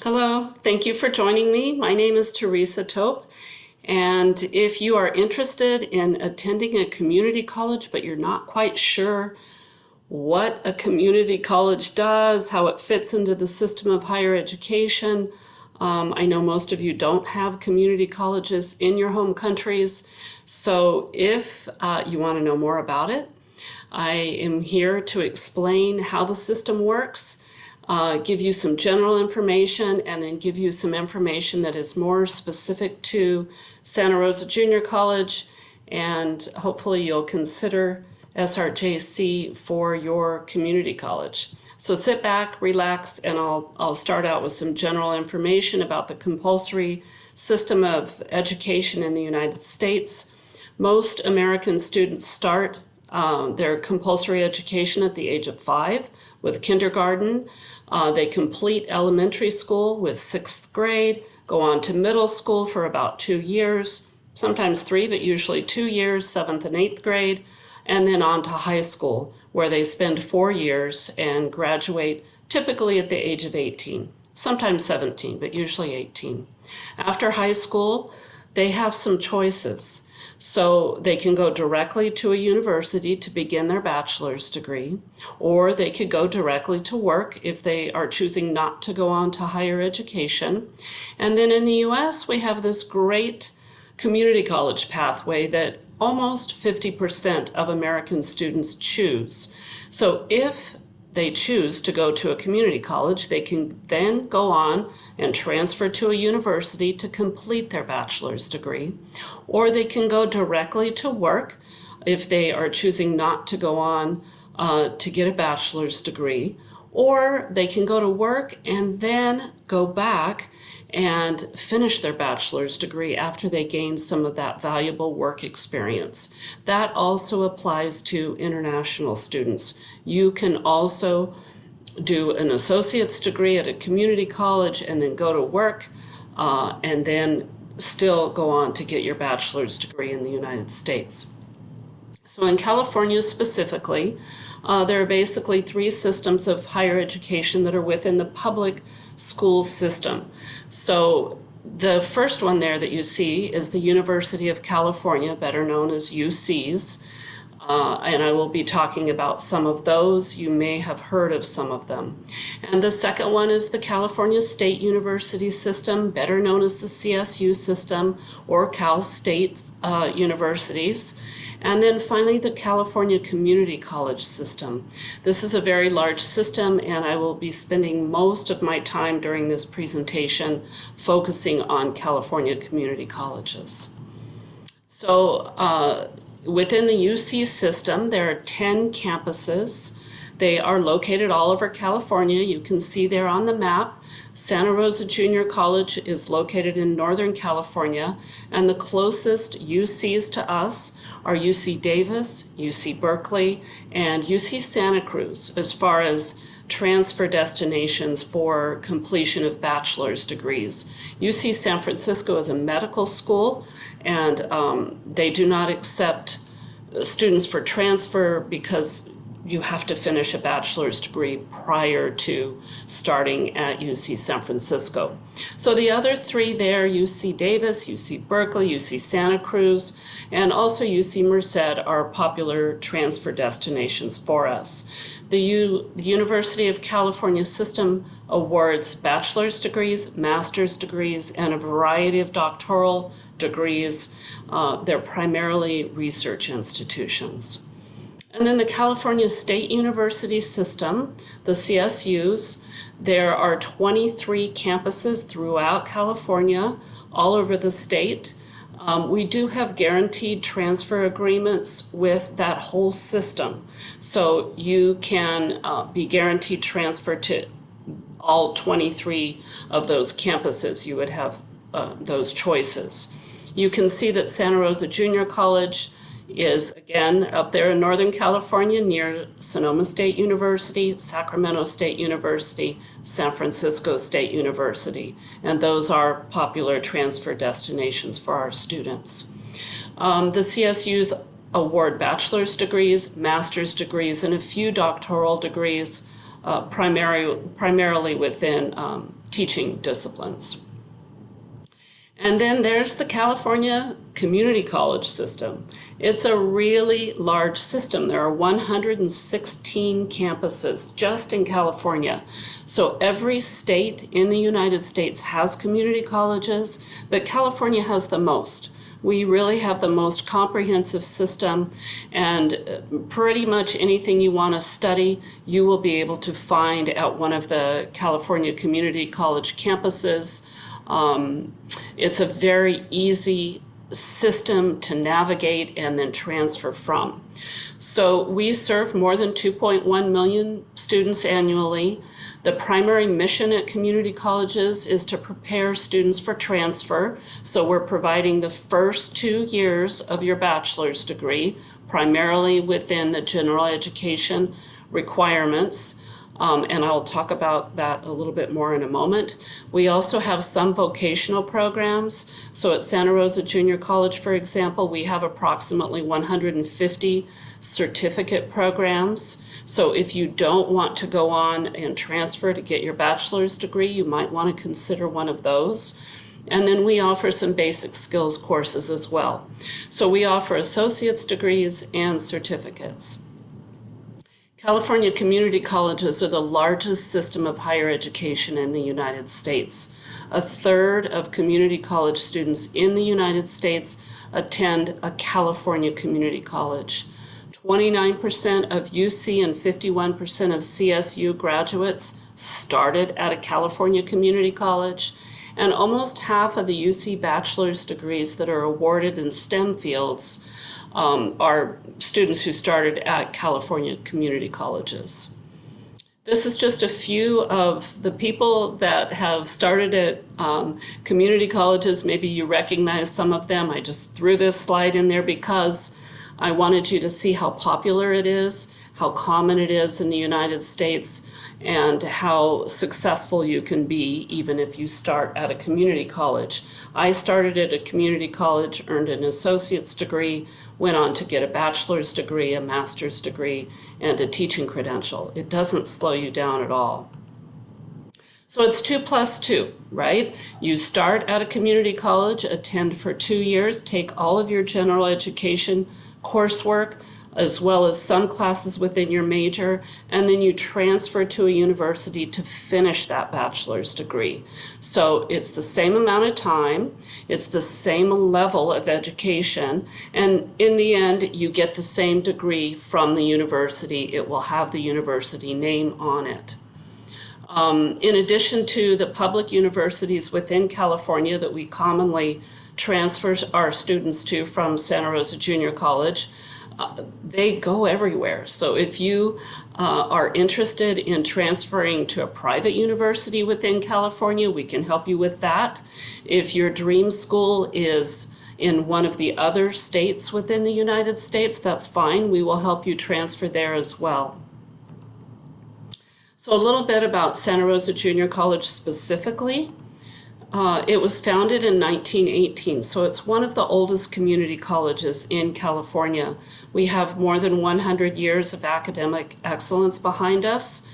Hello, thank you for joining me. My name is Teresa Tope, and if you are interested in attending a community college but you're not quite sure what a community college does, how it fits into the system of higher education, I know most of you don't have community colleges in your home countries, so if you want to know more about it, I am here to explain how the system works, give you some general information, and then give you some information that is more specific to Santa Rosa Junior College, and hopefully you'll consider SRJC for your community college. So sit back, relax, and I'll start out with some general information about the compulsory system of education in the United States. Most American students start their compulsory education at the age of 5 with kindergarten. They complete elementary school with 6th grade, go on to middle school for about 2 years, sometimes 3, but usually 2 years, 7th and 8th grade, and then on to high school, where they spend 4 years and graduate typically at the age of 18, sometimes 17, but usually 18. After high school, they have some choices. So they can go directly to a university to begin their bachelor's degree, or they could go directly to work if they are choosing not to go on to higher education. And then in the US, we have this great community college pathway that almost 50% of American students choose. So if they choose to go to a community college, they can then go on and transfer to a university to complete their bachelor's degree, or they can go directly to work if they are choosing not to go on to get a bachelor's degree, or they can go to work and then go back and finish their bachelor's degree after they gain some of that valuable work experience. That also applies to international students. You can also do an associate's degree at a community college and then go to work and then still go on to get your bachelor's degree in the United States. So in California specifically, there are basically 3 systems of higher education that are within the public school system. So the first one there that you see is the University of California, better known as UCs. And I will be talking about some of those. You may have heard of some of them. And the second one is the California State University system, better known as the CSU system or Cal State universities. And then finally, the California Community College system. This is a very large system, and I will be spending most of my time during this presentation focusing on California community colleges. So within the UC system, there are 10 campuses. They are located all over California. You can see there on the map. Santa Rosa Junior College is located in Northern California, and the closest UCs to us are UC Davis, UC Berkeley, and UC Santa Cruz as far as transfer destinations for completion of bachelor's degrees. UC San Francisco is a medical school, and they do not accept students for transfer because you have to finish a bachelor's degree prior to starting at UC San Francisco. So the other 3 there, UC Davis, UC Berkeley, UC Santa Cruz, and also UC Merced are popular transfer destinations for us. The University of California system awards bachelor's degrees, master's degrees, and a variety of doctoral degrees. They're primarily research institutions. And then the California State University system, the CSUs, there are 23 campuses throughout California, all over the state. We do have guaranteed transfer agreements with that whole system. So you can be guaranteed transfer to all 23 of those campuses. You would have those choices. You can see that Santa Rosa Junior College is again up there in Northern California near Sonoma State University, Sacramento State University, San Francisco State University, and those are popular transfer destinations for our students. The CSUs award bachelor's degrees, master's degrees, and a few doctoral degrees, primarily within teaching disciplines. And then there's the California Community College system. It's a really large system. There are 116 campuses just in California. So every state in the United States has community colleges, but California has the most. We really have the most comprehensive system, and pretty much anything you want to study, you will be able to find at one of the California Community College campuses. It's a very easy system to navigate and then transfer from. So we serve more than 2.1 million students annually. The primary mission at community colleges is to prepare students for transfer. So we're providing the first 2 years of your bachelor's degree, primarily within the general education requirements. And I'll talk about that a little bit more in a moment. We also have some vocational programs. So at Santa Rosa Junior College, for example, we have approximately 150 certificate programs. So if you don't want to go on and transfer to get your bachelor's degree, you might want to consider one of those. And then we offer some basic skills courses as well. So we offer associate's degrees and certificates. California community colleges are the largest system of higher education in the United States. A third of community college students in the United States attend a California community college. 29% of UC and 51% of CSU graduates started at a California community college, and almost half of the UC bachelor's degrees that are awarded in STEM fields are students who started at California community colleges. This is just a few of the people that have started at community colleges. Maybe you recognize some of them. I just threw this slide in there because I wanted you to see how popular it is, how common it is in the United States, and how successful you can be even if you start at a community college. I started at a community college, earned an associate's degree, went on to get a bachelor's degree, a master's degree, and a teaching credential. It doesn't slow you down at all. So it's 2 plus 2, right? You start at a community college, attend for 2 years, take all of your general education coursework, as well as some classes within your major, and then you transfer to a university to finish that bachelor's degree. So it's the same amount of time, it's the same level of education, and in the end, you get the same degree from the university. It will have the university name on it. In addition to the public universities within California that we commonly transfer our students to from Santa Rosa Junior College, they go everywhere. So if you are interested in transferring to a private university within California, we can help you with that. If your dream school is in one of the other states within the United States, that's fine. We will help you transfer there as well. So a little bit about Santa Rosa Junior College specifically. It was founded in 1918, so it's one of the oldest community colleges in California. We have more than 100 years of academic excellence behind us.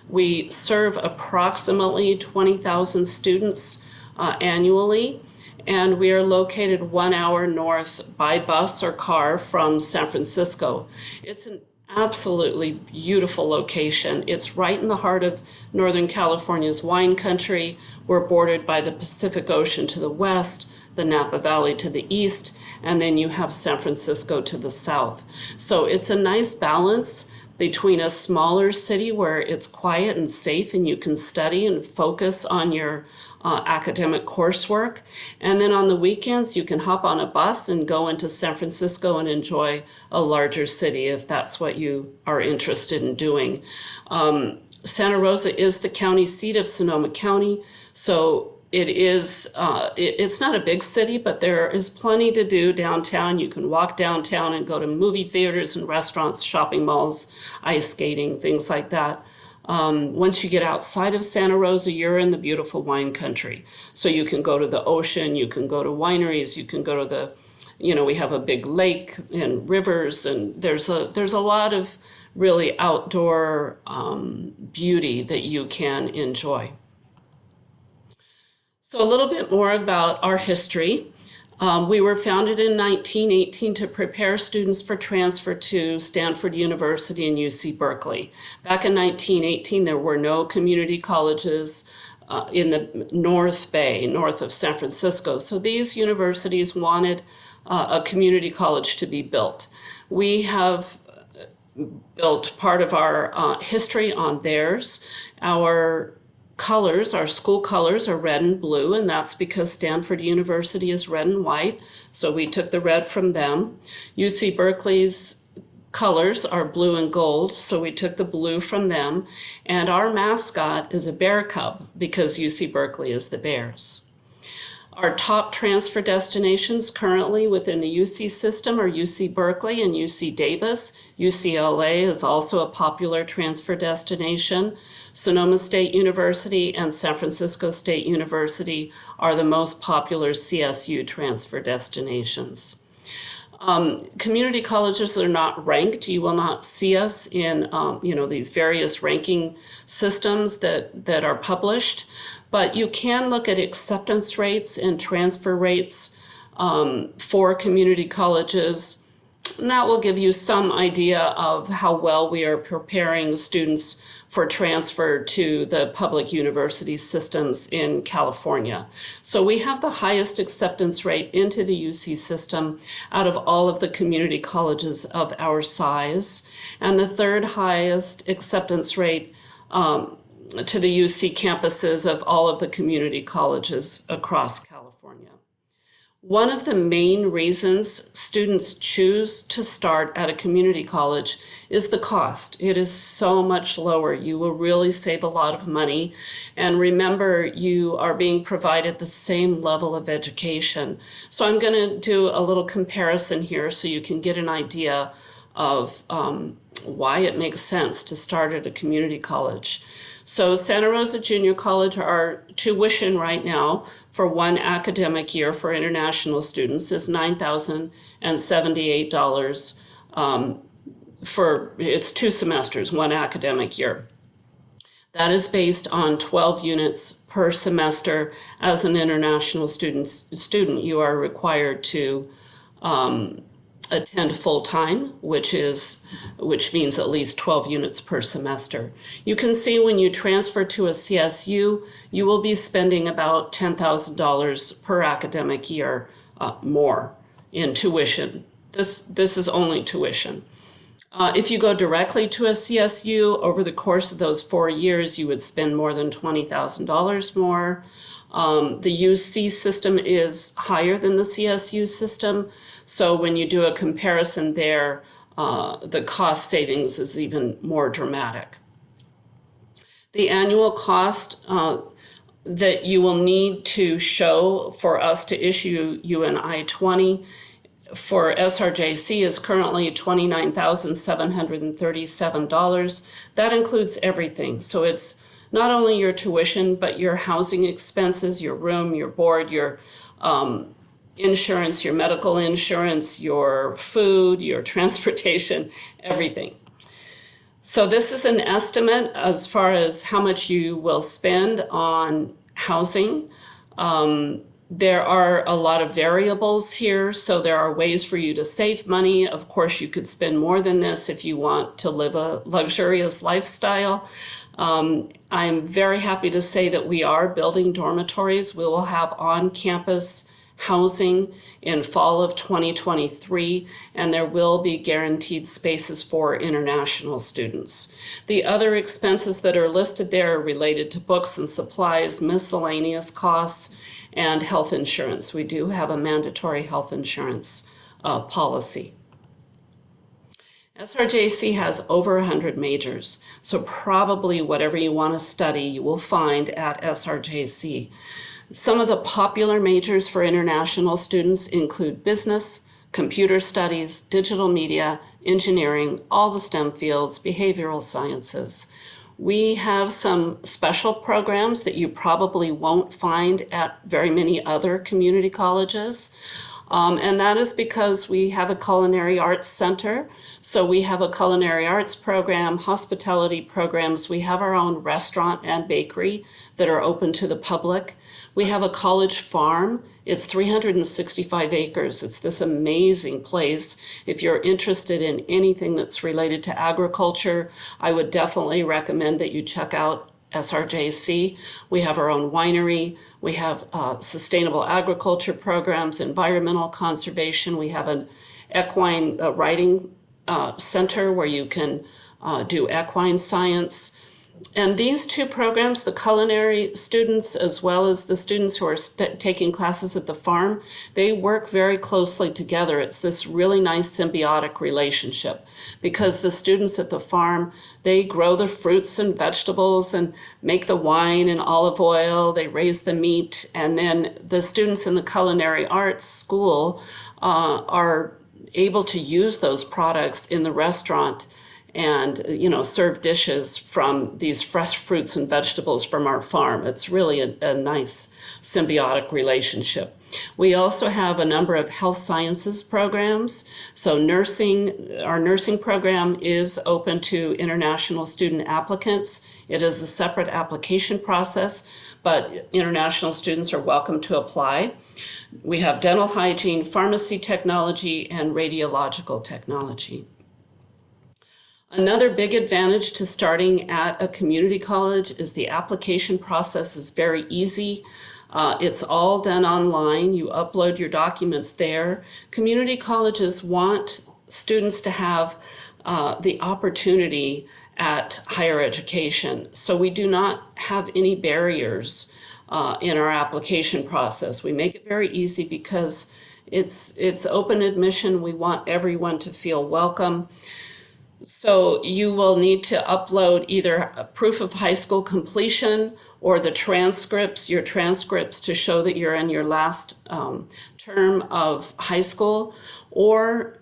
We serve approximately 20,000 students annually, and we are located 1 hour north by bus or car from San Francisco. It's an absolutely beautiful location. It's right in the heart of Northern California's wine country. We're bordered by the Pacific Ocean to the west, the Napa Valley to the east, and then you have San Francisco to the south. So it's a nice balance between a smaller city where it's quiet and safe and you can study and focus on your academic coursework. And then on the weekends, you can hop on a bus and go into San Francisco and enjoy a larger city if that's what you are interested in doing. Santa Rosa is the county seat of Sonoma County, so it's not a big city, but there is plenty to do downtown. You can walk downtown and go to movie theaters and restaurants, shopping malls, ice skating, things like that. Once you get outside of Santa Rosa, you're in the beautiful wine country. So you can go to the ocean, you can go to wineries, you can go to we have a big lake and rivers, and there's a lot of really outdoor beauty that you can enjoy. So, a little bit more about our history. We were founded in 1918 to prepare students for transfer to Stanford University and UC Berkeley. Back in 1918, there were no community colleges in the North Bay, north of San Francisco. So these universities wanted a community college to be built. We have built part of our history on theirs. Our colors, our school colors are red and blue, and that's because Stanford University is red and white, so we took the red from them. UC Berkeley's colors are blue and gold, so we took the blue from them, and our mascot is a bear cub because UC Berkeley is the Bears. Our top transfer destinations currently within the UC system are UC Berkeley and UC Davis. UCLA is also a popular transfer destination. Sonoma State University and San Francisco State University are the most popular CSU transfer destinations. Community colleges are not ranked. You will not see us in these various ranking systems that are published, but you can look at acceptance rates and transfer rates for community colleges, and that will give you some idea of how well we are preparing students for transfer to the public university systems in California. So we have the highest acceptance rate into the UC system out of all of the community colleges of our size, and the third highest acceptance rate to the UC campuses of all of the community colleges across California. One of the main reasons students choose to start at a community college is the cost. It is so much lower. You will really save a lot of money. And remember, you are being provided the same level of education. So I'm going to do a little comparison here so you can get an idea of why it makes sense to start at a community college. So Santa Rosa Junior College, our tuition right now for one academic year for international students is $9,078 for it's 2 semesters, one academic year. That is based on 12 units per semester. As an international student, you are required to attend full-time, which means at least 12 units per semester. You can see when you transfer to a CSU, you will be spending about $10,000 per academic year more in tuition. This is only tuition. If you go directly to a CSU, over the course of those 4 years, you would spend more than $20,000 more. The UC system is higher than the CSU system, so when you do a comparison there, the cost savings is even more dramatic. The annual cost that you will need to show for us to issue you an I-20 for SRJC is currently $29,737. That includes everything. So it's not only your tuition, but your housing expenses, your room, your board, your insurance, your medical insurance, your food, your transportation, everything. So this is an estimate as far as how much you will spend on housing. There are a lot of variables here, so there are ways for you to save money. Of course, you could spend more than this if you want to live a luxurious lifestyle. I'm very happy to say that we are building dormitories. We will have on-campus housing in fall of 2023, and there will be guaranteed spaces for international students. The other expenses that are listed there are related to books and supplies, miscellaneous costs, and health insurance. We do have a mandatory health insurance policy. SRJC has over 100 majors, so probably whatever you want to study, you will find at SRJC. Some of the popular majors for international students include business, computer studies, digital media, engineering, all the STEM fields, behavioral sciences. We have some special programs that you probably won't find at very many other community colleges. And that is because we have a culinary arts center. So we have a culinary arts program, hospitality programs. We have our own restaurant and bakery that are open to the public. We have a college farm. It's 365 acres. It's this amazing place. If you're interested in anything that's related to agriculture, I would definitely recommend that you check out SRJC. We have our own winery. We have sustainable agriculture programs, environmental conservation. We have an equine writing center where you can do equine science. And these two programs, the culinary students as well as the students who are taking classes at the farm, they work very closely together. It's this really nice symbiotic relationship because the students at the farm, they grow the fruits and vegetables and make the wine and olive oil, they raise the meat, and then the students in the culinary arts school are able to use those products in the restaurant and serve dishes from these fresh fruits and vegetables from our farm. It's really a nice symbiotic relationship. We also have a number of health sciences programs. So our nursing program is open to international student applicants. It is a separate application process, but international students are welcome to apply. We have dental hygiene, pharmacy technology, and radiological technology. Another big advantage to starting at a community college is the application process is very easy. It's all done online. You upload your documents there. Community colleges want students to have the opportunity at higher education. So we do not have any barriers in our application process. We make it very easy because it's open admission. We want everyone to feel welcome. So you will need to upload either a proof of high school completion or your transcripts to show that you're in your last term of high school, or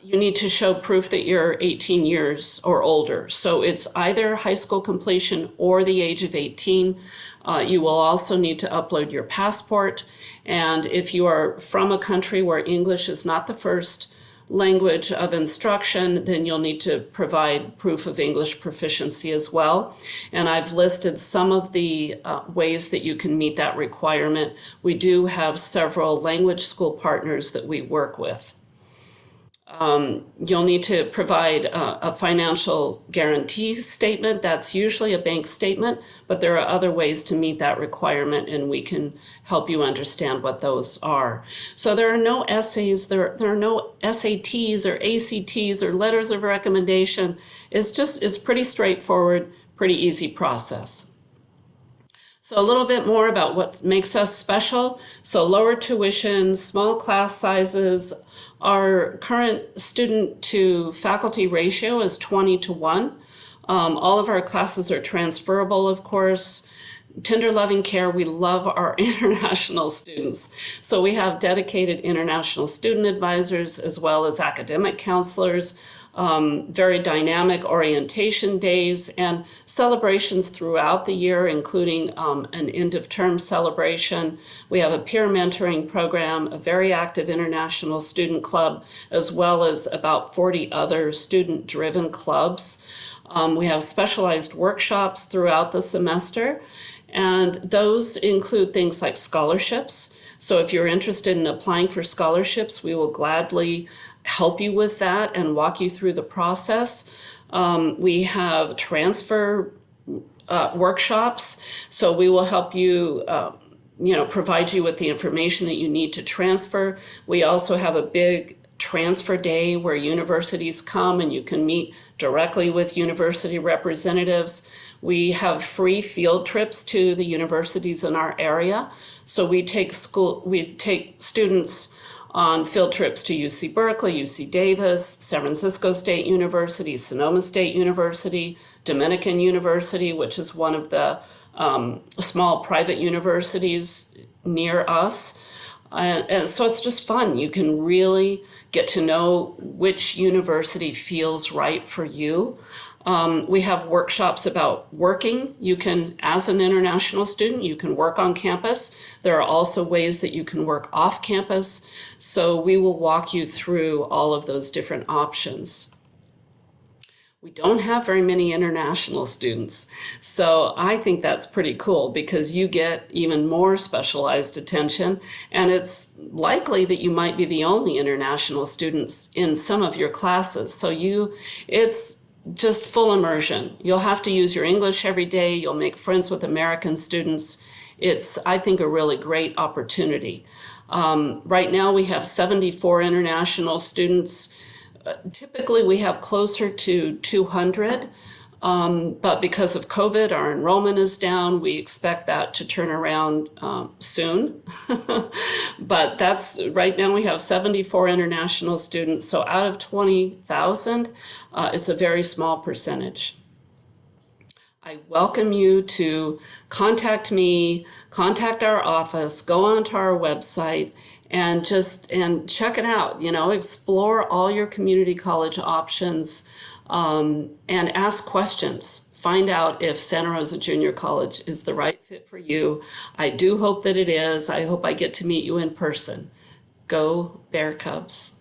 you need to show proof that you're 18 years or older. So it's either high school completion or the age of 18. You will also need to upload your passport. And if you are from a country where English is not the first language of instruction, then you'll need to provide proof of English proficiency as well. And I've listed some of the ways that you can meet that requirement. We do have several language school partners that we work with. You'll need to provide a financial guarantee statement. That's usually a bank statement, but there are other ways to meet that requirement, and we can help you understand what those are. So there are no essays, there are no SATs or ACTs or letters of recommendation. It's pretty straightforward, pretty easy process. So a little bit more about what makes us special. So lower tuition, small class sizes. Our current student to faculty ratio is 20-1. All of our classes are transferable, of course. Tender loving care, we love our international students. So we have dedicated international student advisors as well as academic counselors, very dynamic orientation days and celebrations throughout the year, including an end of term celebration. We have a peer mentoring program, a very active international student club, as well as about 40 other student driven clubs. We have specialized workshops throughout the semester, and those include things like scholarships. So if you're interested in applying for scholarships, we will gladly help you with that and walk you through the process. We have transfer workshops, so we will help you, provide you with the information that you need to transfer. We also have a big transfer day where universities come and you can meet directly with university representatives. We have free field trips to the universities in our area. So we take students on field trips to UC Berkeley, UC Davis, San Francisco State University, Sonoma State University, Dominican University, which is one of the small private universities near us. And so it's just fun. You can really get to know which university feels right for you. We have workshops about working. You can, as an international student, you can work on campus. There are also ways that you can work off campus. So we will walk you through all of those different options. We don't have very many international students. So I think that's pretty cool because you get even more specialized attention, and it's likely that you might be the only international students in some of your classes. So it's just full immersion. You'll have to use your English every day. You'll make friends with American students. It's, I think, a really great opportunity. Right now we have 74 international students. Typically, we have closer to 200, but because of COVID, our enrollment is down. We expect that to turn around soon. But that's right now we have 74 international students. So out of 20,000, it's a very small percentage. I welcome you to contact me, contact our office, go onto our website, and check it out. Explore all your community college options, and ask questions. Find out if Santa Rosa Junior College is the right fit for you. I do hope that it is. I hope I get to meet you in person. Go Bear Cubs.